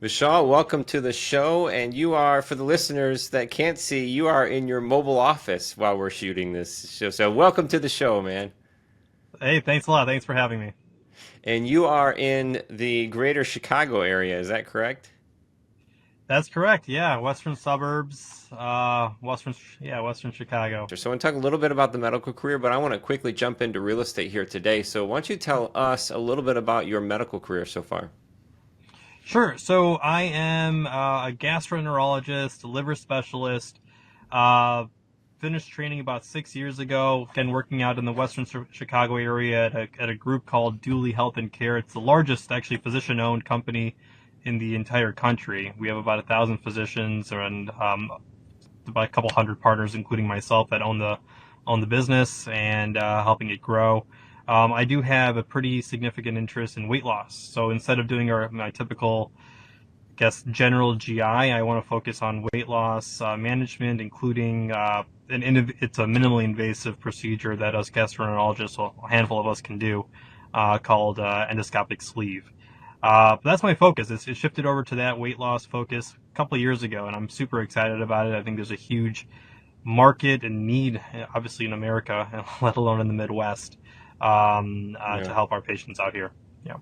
Vishal, welcome to the show. And you are, for the listeners that can't see, you are in your mobile office while we're shooting this show. So welcome to the show, man. Hey, thanks a lot. Thanks for having me. And you are in the greater Chicago area, is that correct? That's correct. Yeah, western suburbs, western Chicago. So I want to talk a little bit about the medical career, but I want to quickly jump into real estate here today. So why don't you tell us a little bit about your medical career so far? Sure. So I am a gastroenterologist, a liver specialist. Uh, Finished training about 6 years ago. Been working out in the western Chicago area at a group called 𝗘𝘀𝘁 Health and Care. It's the largest, actually, physician-owned company in the entire country. We have about 1,000 physicians and about a couple hundred partners, including myself, that own the business and helping it grow. I do have a pretty significant interest in weight loss. So instead of doing my typical, I guess, general GI, I want to focus on weight loss management, including it's a minimally invasive procedure that us gastroenterologists, well, a handful of us, can do, called endoscopic sleeve. But that's my focus. It shifted over to that weight loss focus a couple of years ago, and I'm super excited about it. I think there's a huge market and need, obviously in America, let alone in the Midwest, to Yeah. help our patients out here. Yeah,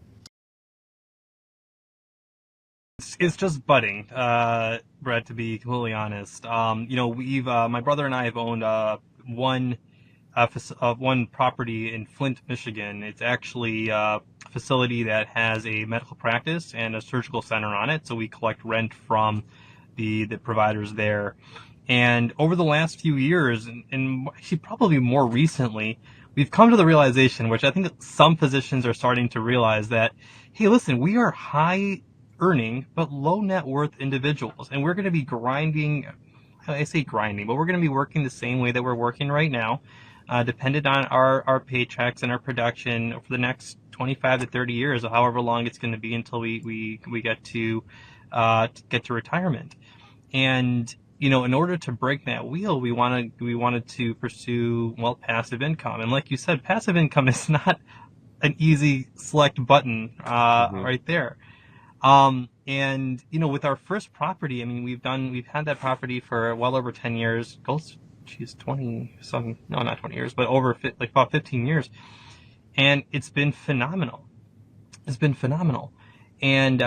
it's just budding, Brett. To be completely honest, we've my brother and I have owned one one property in Flint, Michigan. It's actually a facility that has a medical practice and a surgical center on it. So we collect rent from the providers there. And over the last few years, and actually probably more recently, we've come to the realization, which I think some physicians are starting to realize, that, hey, listen, we are high earning but low net worth individuals, and we're going to be grinding. I say grinding, but we're going to be working the same way that we're working right now, dependent on our paychecks and our production for the next 25 to 30 years, or however long it's going to be until we get to retirement. And in order to break that wheel, we wanted to pursue, well, passive income. And like you said, passive income is not an easy select button Hmm. right there. And with our first property, I mean, we've had that property for well over 10 years. Goes, geez, 20 some, no, not 20 years, but like about 15 years. And it's been phenomenal. It's been phenomenal. And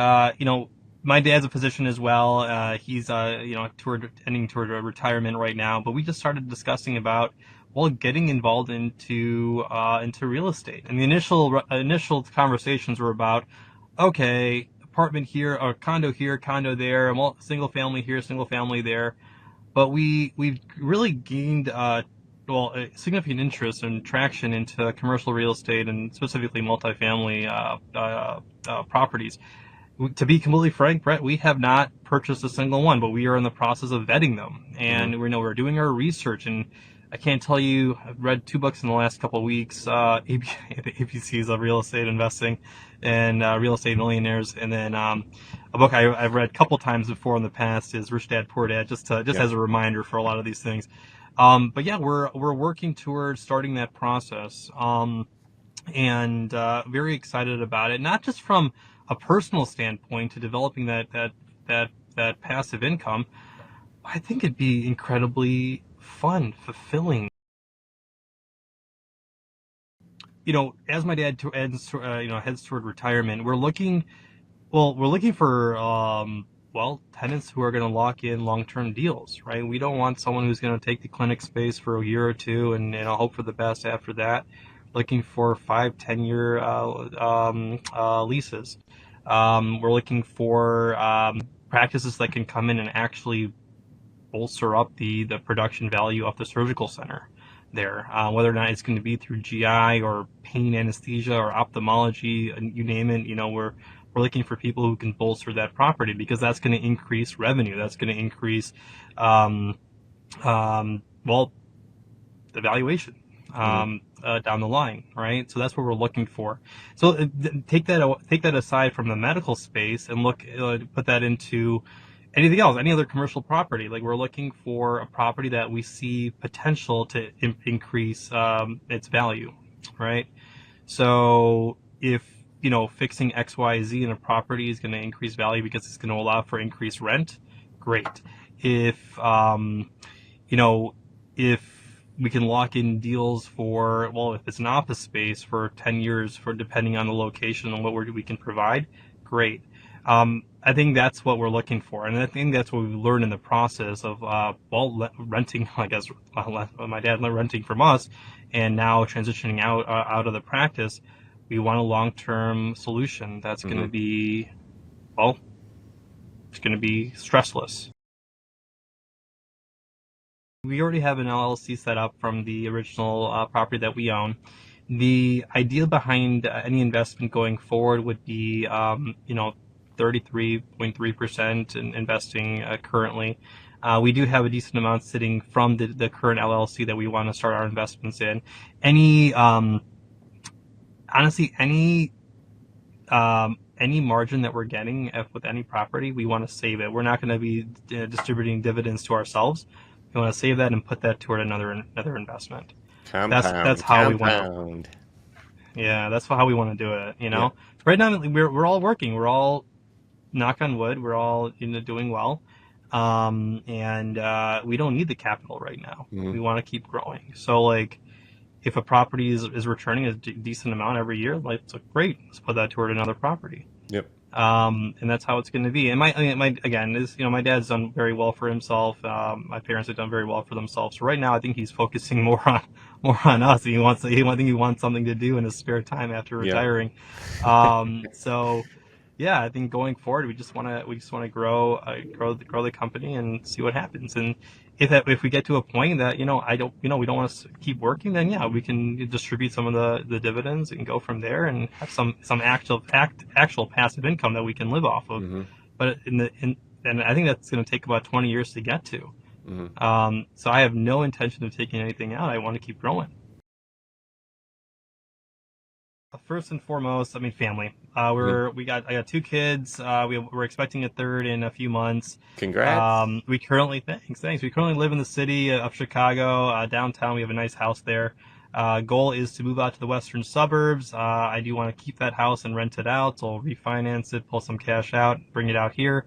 my dad's a physician as well. He's ending toward retirement right now. But we just started discussing about, well, getting involved into real estate. And the initial conversations were about, okay, apartment here, or condo there, single family here, single family there. But we've really gained a significant interest and traction into commercial real estate, and specifically multifamily properties. To be completely frank, Brett, we have not purchased a single one, but we are in the process of vetting them, Hmm. and we're doing our research. And I can't tell you, I've read 2 books in the last couple of weeks, the ABCs of real estate investing and Real Estate Millionaires, and then a book I've read a couple times before in the past is Rich Dad Poor Dad, just Yeah. as a reminder for a lot of these things. But yeah, we're working towards starting that process. And very excited about it. Not just from a personal standpoint to developing that passive income. I think it'd be incredibly fun, fulfilling. As my dad heads toward retirement, we're looking for tenants who are going to lock in long-term deals, right? We don't want someone who's going to take the clinic space for a year or two and hope for the best after that. Looking for 5, 10 year leases. We're looking for practices that can come in and actually bolster up the production value of the surgical center there, whether or not it's going to be through GI or pain anesthesia or ophthalmology, and you name it. We're looking for people who can bolster that property, because that's going to increase revenue. That's going to increase, um, well, the valuation Hmm. down the line, right? So that's what we're looking for. So take that aside from the medical space and put that into anything else, any other commercial property. Like, we're looking for a property that we see potential to increase its value, right? So if fixing XYZ in a property is going to increase value because it's going to allow for increased rent, great. If if we can lock in deals for, well, if it's an office space for 10 years, for depending on the location and what we can provide, great. I think that's what we're looking for, and I think that's what we learned in the process of renting. I guess my dad renting from us, and now transitioning out of the practice. We want a long-term solution that's going to be, well, it's going to be stressless. We already have an LLC set up from the original property that we own. The idea behind any investment going forward would be, 33.3% in investing currently. We do have a decent amount sitting from the current LLC that we want to start our investments in. Honestly, any margin that we're getting with any property, we want to save it. We're not going to be distributing dividends to ourselves. We want to save that and put that toward another investment. That's how we want to. Yeah, that's how we want to do it. Yeah. Right now we're all working. We're all, knock on wood, we're all doing well, and we don't need the capital right now. We want to keep growing. So like, if a property is returning a decent amount every year, like, it's great. Let's put that toward another property. Yep. And that's how it's going to be. And my dad's done very well for himself. My parents have done very well for themselves. So right now, I think he's focusing more on us. He wants something to do in his spare time after retiring. So yeah, I think going forward, we just want to grow the company and see what happens. And if we get to a point that we don't want to keep working, then yeah, we can distribute some of the dividends and go from there and have some actual passive income that we can live off of. But and I think that's going to take about 20 years to get to. So I have no intention of taking anything out. I want to keep growing. First and foremost, family. I got 2 kids. We're expecting a third in a few months. Congrats. Thanks. We currently live in the city of Chicago, downtown. We have a nice house there. Goal is to move out to the western suburbs. I do want to keep that house and rent it out. So I'll refinance it, pull some cash out, bring it out here.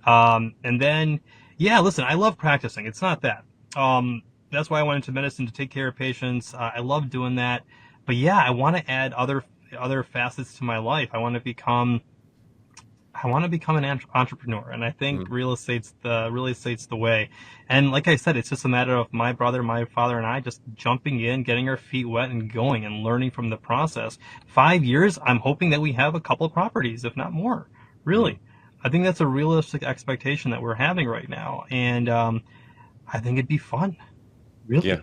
And then, listen, I love practicing. It's not that. That's why I went into medicine, to take care of patients. I love doing that. But yeah, I want to add other facets to my life. I want to become an entrepreneur, and I think real estate's the way. And like I said, it's just a matter of my brother, my father, and I just jumping in, getting our feet wet, and going and learning from the process. 5 years, I'm hoping that we have a couple of properties, if not more. Really, I think that's a realistic expectation that we're having right now, and I think it'd be fun. Really. Yeah.